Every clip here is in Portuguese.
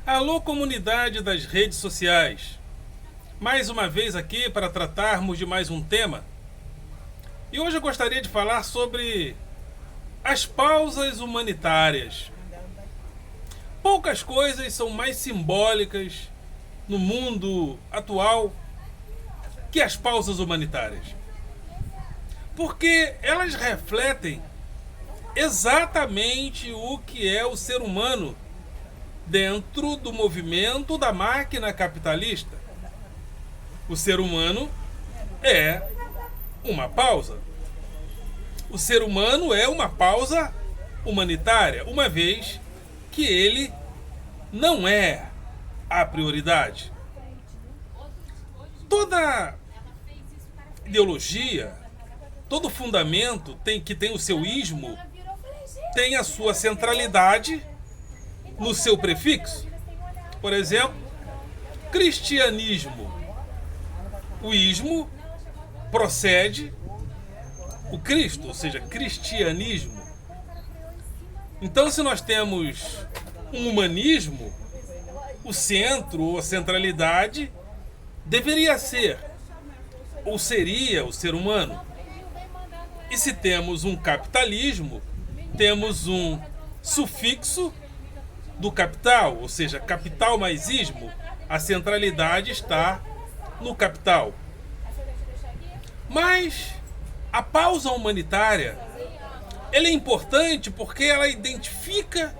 Alô, comunidade das redes sociais. Mais uma vez aqui para tratarmos de mais um tema. E hoje eu gostaria de falar sobre as pausas humanitárias. Poucas coisas são mais simbólicas no mundo atual que as pausas humanitárias. Porque elas refletem exatamente o que é o ser humano dentro do movimento da máquina capitalista. O ser humano é uma pausa. O ser humano é uma pausa humanitária, uma vez que ele não é a prioridade. Toda ideologia, todo fundamento que tem o seu ismo, tem a sua centralidade no seu prefixo. Por exemplo, cristianismo. O ismo procede o Cristo, ou seja, cristianismo. Então, se nós temos um humanismo, o centro ou a centralidade deveria ser ou seria o ser humano. E se temos um capitalismo, temos um sufixo do capital, ou seja, capital mais ismo, a centralidade está no capital. Mas a pausa humanitária, ela é importante porque ela identifica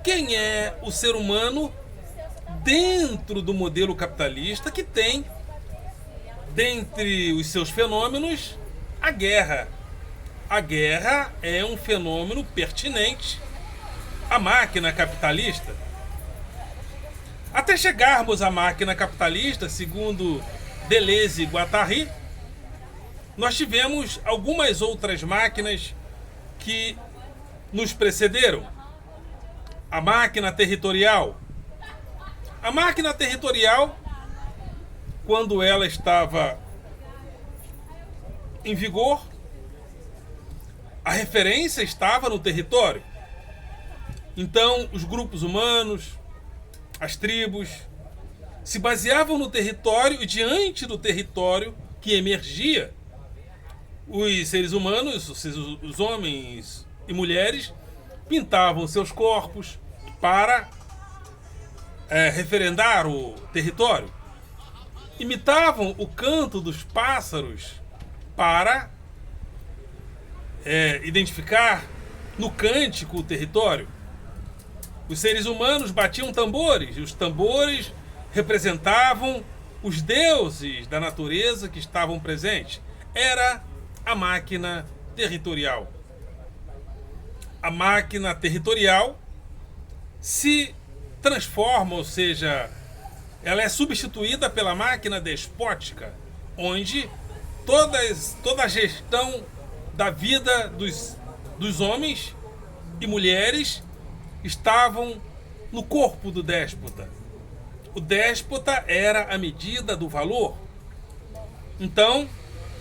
quem é o ser humano dentro do modelo capitalista, que tem, dentre os seus fenômenos, a guerra. A guerra é um fenômeno pertinente à máquina capitalista. Até chegarmos à máquina capitalista, segundo Deleuze e Guattari, nós tivemos algumas outras máquinas que nos precederam. A máquina territorial. A máquina territorial, quando ela estava em vigor, a referência estava no território. Então, os grupos humanos, as tribos, se baseavam no território e diante do território que emergia, os seres humanos, os homens e mulheres, pintavam seus corpos para referendar o território. Imitavam o canto dos pássaros para identificar no cântico o território. Os seres humanos batiam tambores, e os tambores representavam os deuses da natureza que estavam presentes. Era a máquina territorial. A máquina territorial se transforma, ou seja, ela é substituída pela máquina despótica, onde toda a gestão da vida dos homens e mulheres estavam no corpo do déspota. O déspota era a medida do valor. Então,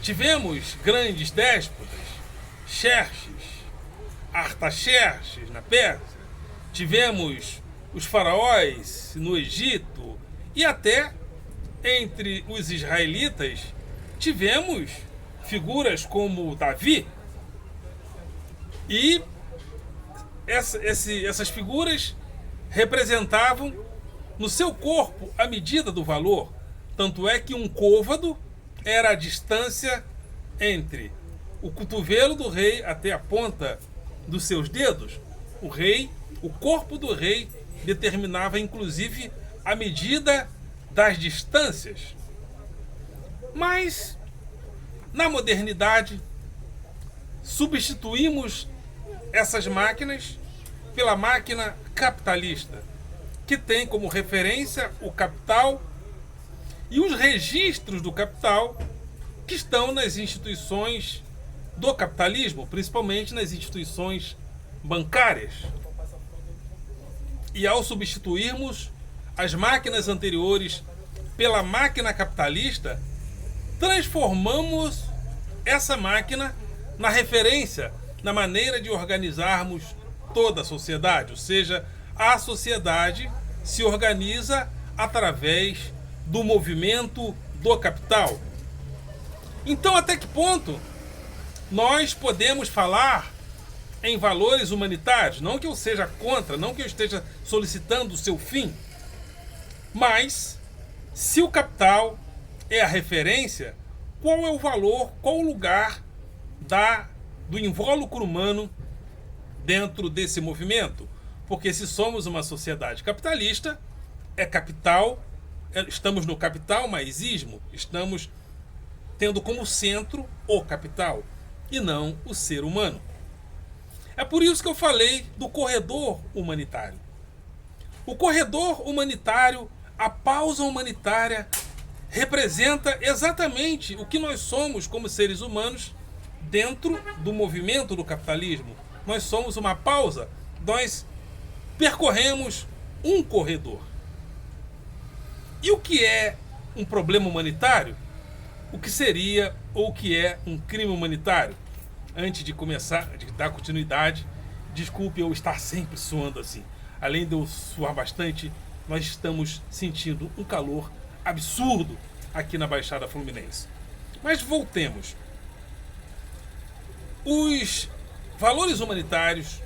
tivemos grandes déspotas, Xerxes, Artaxerxes na Pérsia, tivemos os faraós no Egito e até entre os israelitas tivemos figuras como Davi. E essas figuras representavam no seu corpo a medida do valor. Tanto é que um côvado era a distância entre o cotovelo do rei até a ponta dos seus dedos. O corpo do rei determinava inclusive a medida das distâncias. Mas na modernidade substituímos essas máquinas pela máquina capitalista, que tem como referência o capital e os registros do capital que estão nas instituições do capitalismo, principalmente nas instituições bancárias. E ao substituirmos as máquinas anteriores pela máquina capitalista, transformamos essa máquina na referência, na maneira de organizarmos toda a sociedade, ou seja, a sociedade se organiza através do movimento do capital. Então, até que ponto nós podemos falar em valores humanitários? Não que eu seja contra, não que eu esteja solicitando o seu fim, mas se o capital é a referência, qual é o valor, qual o lugar do invólucro humano dentro desse movimento? Porque se somos uma sociedade capitalista, é capital, estamos no capital mais ismo, estamos tendo como centro o capital e não o ser humano. É por isso que eu falei do corredor humanitário. O corredor humanitário, a pausa humanitária, representa exatamente o que nós somos como seres humanos dentro do movimento do capitalismo. Nós somos uma pausa, nós percorremos um corredor. E o que é um problema humanitário? O que seria ou o que é um crime humanitário? Antes de começar, de dar continuidade, desculpe eu estar sempre suando assim. Além de eu suar bastante, nós estamos sentindo um calor absurdo aqui na Baixada Fluminense. Mas voltemos. Os valores humanitários,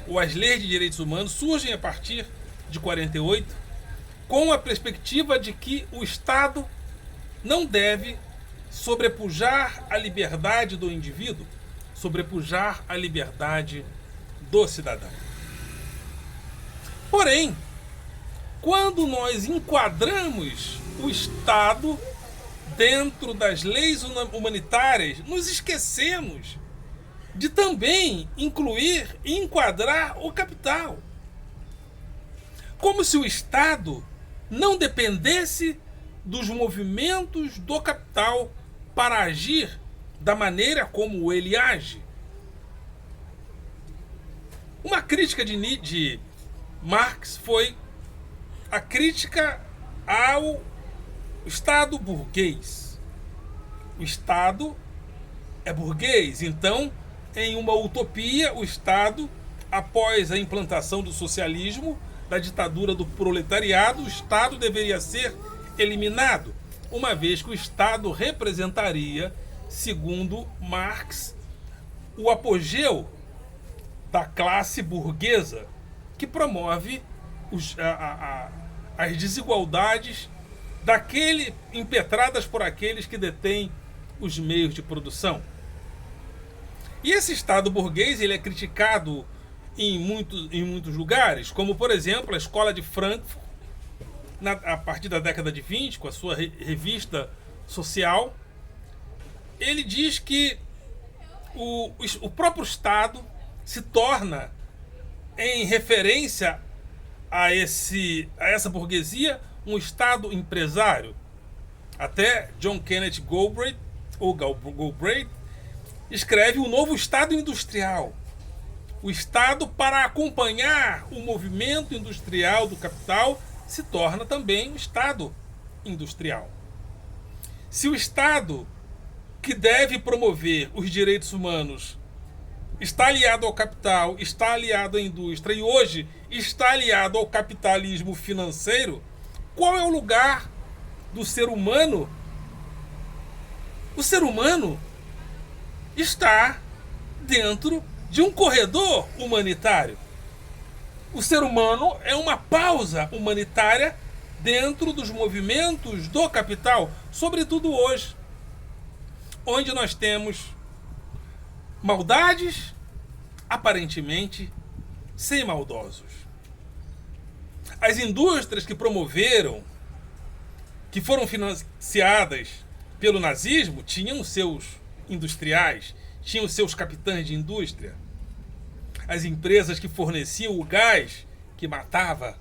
ou as leis de direitos humanos, surgem a partir de 48, com a perspectiva de que o Estado não deve sobrepujar a liberdade do indivíduo, sobrepujar a liberdade do cidadão. Porém, quando nós enquadramos o Estado dentro das leis humanitárias, nos esquecemos de também incluir e enquadrar o capital. Como se o Estado não dependesse dos movimentos do capital para agir da maneira como ele age. Uma crítica de Marx foi a crítica ao Estado burguês. O Estado é burguês, então, em uma utopia, o Estado, após a implantação do socialismo, da ditadura do proletariado, o Estado deveria ser eliminado, uma vez que o Estado representaria, segundo Marx, o apogeu da classe burguesa, que promove as desigualdades impetradas por aqueles que detêm os meios de produção. E esse Estado burguês ele é criticado em muitos lugares, como, por exemplo, a Escola de Frankfurt, a partir da década de 20, com a sua revista social. Ele diz que o próprio Estado se torna, em referência a essa burguesia, um Estado empresário. Até John Kenneth Galbraith, escreve o novo Estado industrial. O Estado, para acompanhar o movimento industrial do capital, se torna também um Estado industrial. Se o Estado, que deve promover os direitos humanos, está aliado ao capital, está aliado à indústria e hoje está aliado ao capitalismo financeiro, qual é o lugar do ser humano? O ser humano está dentro de um corredor humanitário. O ser humano é uma pausa humanitária dentro dos movimentos do capital, sobretudo hoje, onde nós temos maldades aparentemente sem maldosos. As indústrias que promoveram, que foram financiadas pelo nazismo, tinham seus industriais, tinham seus capitães de indústria. As empresas que forneciam o gás que matava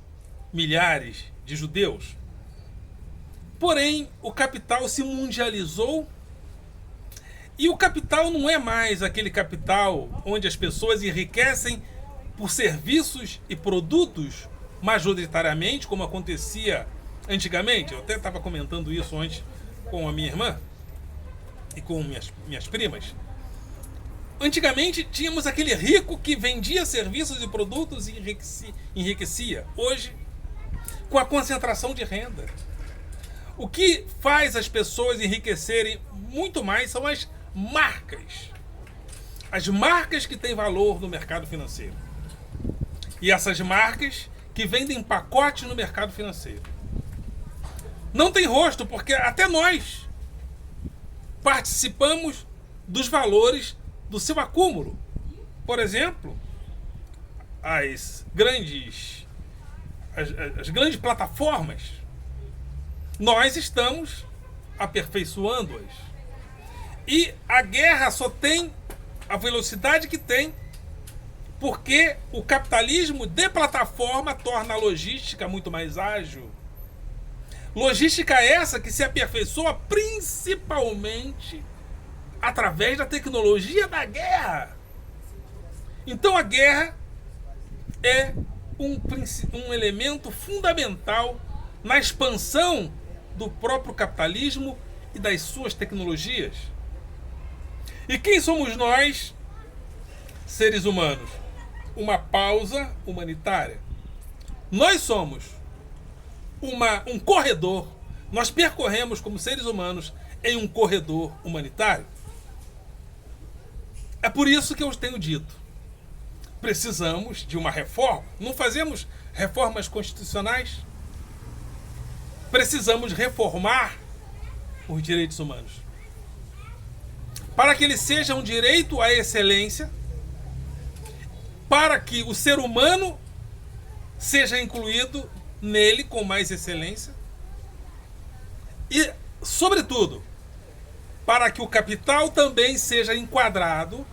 milhares de judeus. Porém, o capital se mundializou e o capital não é mais aquele capital onde as pessoas enriquecem por serviços e produtos majoritariamente, como acontecia antigamente. Eu até estava comentando isso antes com a minha irmã e com minhas primas. Antigamente tínhamos aquele rico que vendia serviços e produtos e enriquecia. Hoje, com a concentração de renda. O que faz as pessoas enriquecerem muito mais são as marcas. As marcas que têm valor no mercado financeiro. E essas marcas que vendem pacote no mercado financeiro. Não tem rosto, porque até nós participamos dos valores do seu acúmulo. Por exemplo, as grandes plataformas, nós estamos aperfeiçoando-as. E a guerra só tem a velocidade que tem porque o capitalismo de plataforma torna a logística muito mais ágil. Logística essa que se aperfeiçoa principalmente através da tecnologia da guerra. Então a guerra é um elemento fundamental na expansão do próprio capitalismo e das suas tecnologias. E quem somos nós, seres humanos? Uma pausa humanitária. Nós somos um corredor. Nós percorremos como seres humanos em um corredor humanitário. É por isso que eu tenho dito: precisamos de uma reforma. Não fazemos reformas constitucionais? Precisamos reformar os direitos humanos para que ele seja um direito à excelência, para que o ser humano seja incluído nele com mais excelência e, sobretudo, para que o capital também seja enquadrado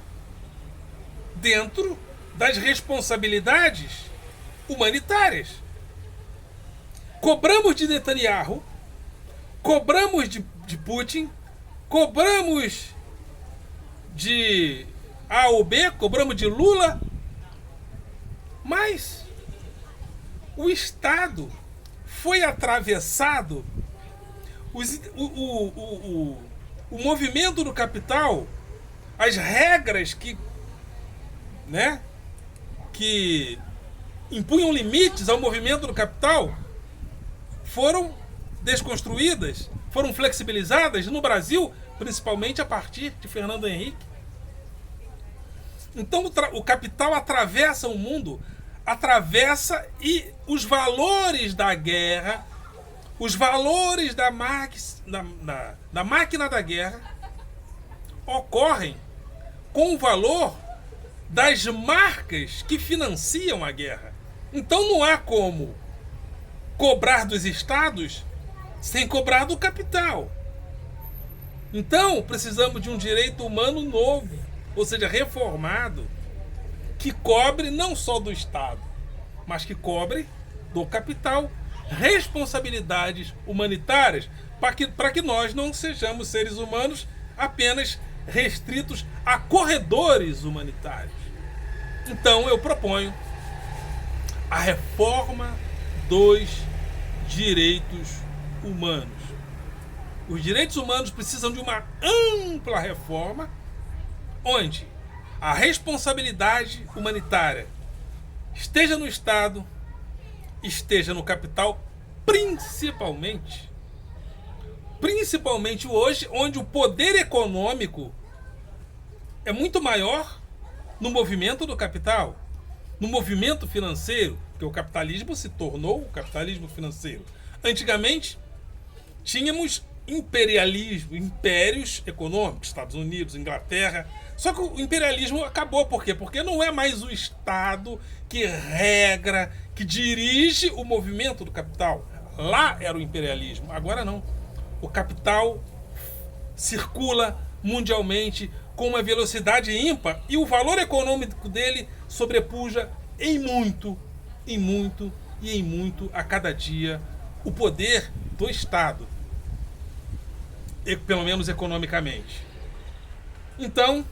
dentro das responsabilidades humanitárias. Cobramos de Netanyahu, cobramos de Putin, cobramos de A ou B, cobramos de Lula, mas o Estado foi atravessado, o movimento do capital, as regras que impunham limites ao movimento do capital foram desconstruídas, foram flexibilizadas no Brasil, principalmente a partir de Fernando Henrique. Então o capital atravessa o mundo, e os valores da guerra, os valores da máquina da guerra ocorrem com o valor das marcas que financiam a guerra. Então não há como cobrar dos estados sem cobrar do capital. Então precisamos de um direito humano novo, ou seja, reformado, que cobre não só do Estado, mas que cobre do capital responsabilidades humanitárias, para que nós não sejamos seres humanos apenas restritos a corredores humanitários. Então eu proponho a reforma dos direitos humanos. Os direitos humanos precisam de uma ampla reforma, onde a responsabilidade humanitária esteja no Estado, esteja no capital, principalmente hoje, onde o poder econômico é muito maior no movimento do capital, no movimento financeiro, porque o capitalismo se tornou o capitalismo financeiro. Antigamente, tínhamos impérios econômicos, Estados Unidos, Inglaterra. Só que o imperialismo acabou. Por quê? Porque não é mais o Estado que regra, que dirige o movimento do capital. Lá era o imperialismo, agora não. O capital circula mundialmente com uma velocidade ímpar e o valor econômico dele sobrepuja em muito a cada dia o poder do Estado, pelo menos economicamente. Então,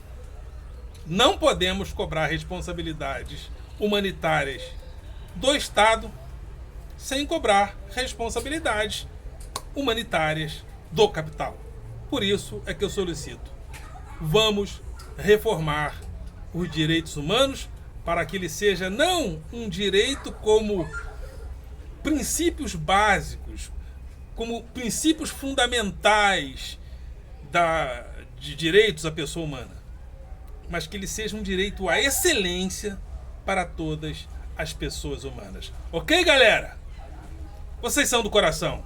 não podemos cobrar responsabilidades humanitárias do Estado sem cobrar responsabilidades humanitárias do capital. Por isso é que eu solicito: vamos reformar os direitos humanos para que ele seja não um direito como princípios básicos, como princípios fundamentais de direitos à pessoa humana, mas que ele seja um direito à excelência para todas as pessoas humanas. Ok, galera? Vocês são do coração.